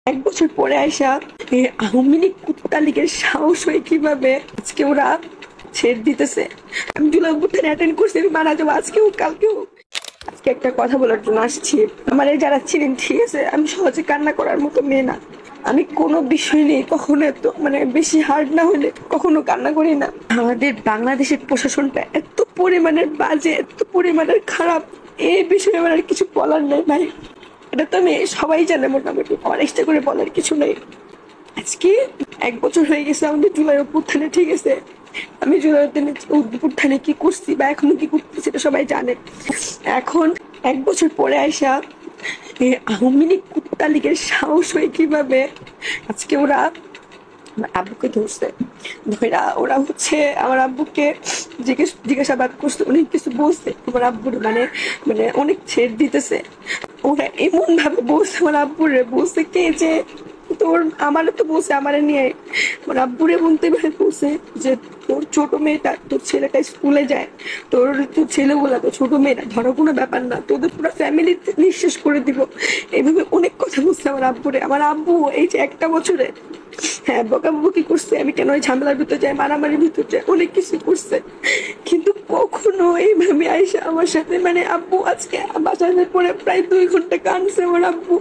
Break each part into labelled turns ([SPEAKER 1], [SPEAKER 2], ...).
[SPEAKER 1] এক বছর পরে আইসা আওয়ামী লীগ কুত্তা লীগের সাহস হয়ে কিভাবে আজকে ওরা ছেড় দিতেছে। আমি জুলাই অভ্যুত্থানে অ্যাটেন্ড করছি, আমি মারা যাবো আজকেও কালকেও। আজকে একটা কথা বলার জন্য আসছি। আমার এই যারা ছিলেন, ঠিক আছে, আমি সহজে কান্না করার মতো মেয়ে না। আমি কোনো বিষয় নেই কখনো এত বেশি হার্ড না হলে কখনো কান্না করি না। আমাদের বাংলাদেশের প্রশাসনটা এত পরিমাণের বাজে, এত পরিমাণের খারাপ, এই বিষয়ে আমার আর কিছু বলার নেই ভাই। এটা তো আমি সবাই জানে মোটামুটি, আমার এক্সট্রা করে বলার কিছু নেই। আজকে এক বছর হয়ে গেছে আমাদের জুলাই অভ্যুত্থানে, ঠিক আছে। আমি জুলাই অভ্যুত্থানে কি করছি বা এখনো কি করতেছি সেটা সবাই জানে। এখন এক বছর পরে আইসা আওয়ামী লীগ কুত্তা লীগের সাহস হয়ে কিভাবে আজকে ওরা আমার আব্বুকে ধরছে। ধরা ওরা হচ্ছে আমার আব্বুকে জিজ্ঞাসাবাদ করছে, অনেক কিছু বলছে আমার আব্বুর, অনেক ছেড় দিতেছে। ওরা এমন ভাবে বলছে আমার আব্বুরে, বলছে কে যে তোর আমারে তো বলছে, আমারে নিয়ে আমার আব্বুরে বলতে বলছে যে তোর ছোট মেয়েটা, তোর ছেলেটা স্কুলে যায়, তোর তোর ছেলেগুলা তো ছোট মেয়েটা, ধরো কোনো ব্যাপার না, তোদের পুরো ফ্যামিলি নিঃশেষ করে দিব। এইভাবে অনেক কথা বলছে আমার আব্বুরে। আমার আব্বু এই যে একটা বছরে হ্যাঁ বকাবকি করছে, আমি কেন ওই ঝামেলার ভিতরে যাই, মারামারির ভিতরে যাই, অনেক কিছু করছে, কিন্তু কখনো এইভাবে আইসা আমার সাথে আব্বু আজকে বাসার পরে প্রায় 2 ঘন্টা কানছে আমার আব্বু,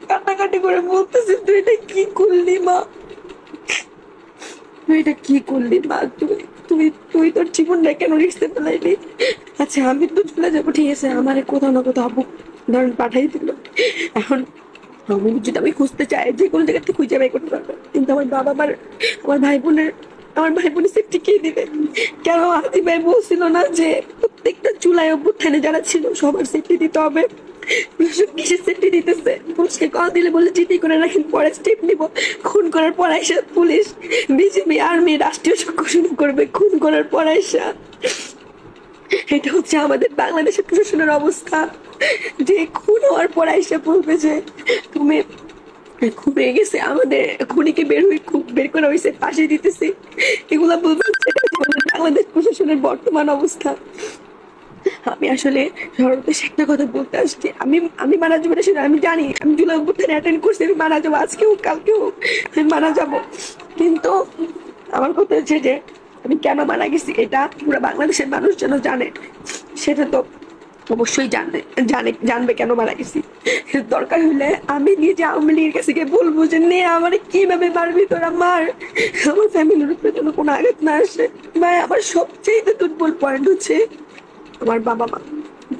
[SPEAKER 1] কান্নাকাটি করে বলতেছে তুই এটা কি করলি মা, তুই এটা কি করলি মা, তুই তুই তুই তোর জীবনটা কেন রিস্কে ফেলাইলি। আচ্ছা আমি তো চলে যাবো, ঠিক আছে, আমার কোথাও না কোথাও আব্বু ধরেন পাঠাই দিল। এখন আমি যদি আমি খুঁজতে চাই যে কোনো জায়গা থেকে খুঁজে বাই করতে পারবে, কিন্তু আমার বাবা আমার ভাই বোনের সেফটি কে দিবে। কেন আদি ভাই বলছিল না যে প্রত্যেকটা জুলাই অভ্যুত্থানে যারা ছিল সবার সেফটি দিতে হবে। কিসের সেফটি দিতেছে? পুলিশকে কল দিলে বলে জিডি করে রাখেন, পরে স্টেপ নিব। খুন করার পর আইসা পুলিশ, বিজেপি, আর্মি, রাষ্ট্রীয় চক্র শুরু করবে খুন করার পর আইসা। এটা হচ্ছে আমাদের বাংলাদেশের প্রশাসনের অবস্থা, যে খুন হওয়ার পর আইসা বলবে যে তুমি খুব হয়ে গেছে, আমাদের খুনিকে বের করা হয়েছে, ফাঁসি দিতেছি, এগুলা বলবে। সেটা হচ্ছে আমাদের বাংলাদেশ প্রশাসনের বর্তমান অবস্থা। আমি আসলে সর্বশেষ একটা কথা বলতে আসছি। আমি আমি মারা যাবো না সেটা আমি জানি, আমি জুলাই অভ্যুত্থানে অ্যাটেন্ড করছি, আমি মারা যাবো আজকেও কালকেও, আমি মারা যাবো। কিন্তু আমার কথা হচ্ছে যে আমি কেন মারা গেছি এটা পুরো বাংলাদেশের মানুষ যেন জানে। সেটা তো অবশ্যই জানবে কেন মারা গেছি। দরকার হলে আমি নিজে আওয়ামী লীগের কাছে গিয়ে বলবো যে নে আমার কিভাবে মারবি তোরা মার, আমার ফ্যামিলির উপরে যেন কোনো আঘাত না আসে। ভাই আমার সবচেয়ে দুর্বল পয়েন্ট হচ্ছে আমার বাবা মা,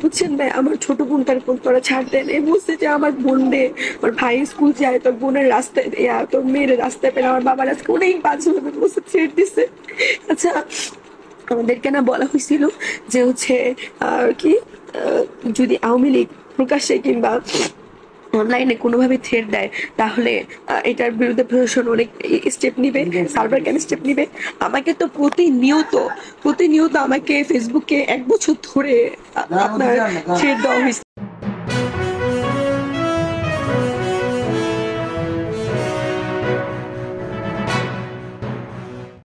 [SPEAKER 1] বুঝছেন ভাই। আমার ছোট বোনটার কোন তোরা ছাড় দেন, এ বলছে যে আমার বোন রে, আমার ভাই স্কুল যায়, তোর বোনের রাস্তায় তোর মেয়ের রাস্তায় পেলে আমার বাবার আজকে অনেক বাজে হবে বসে ছেড়ে দিছে। আচ্ছা আমাদেরকে না বলা হয়েছিল যে হচ্ছে কি যদি আওয়ামী লীগ প্রকাশ্যে কিংবা অনলাইনে কোনোভাবে থ্রেট দেয় তাহলে এটার বিরুদ্ধে প্রশাসন অনেক স্টেপ নিবে, সার্ভার কেন স্টেপ নিবে। আমাকে তো প্রতিনিয়ত আমাকে ফেসবুকে 1 বছর ধরে আপনার থ্রেট দেওয়া হয়েছে।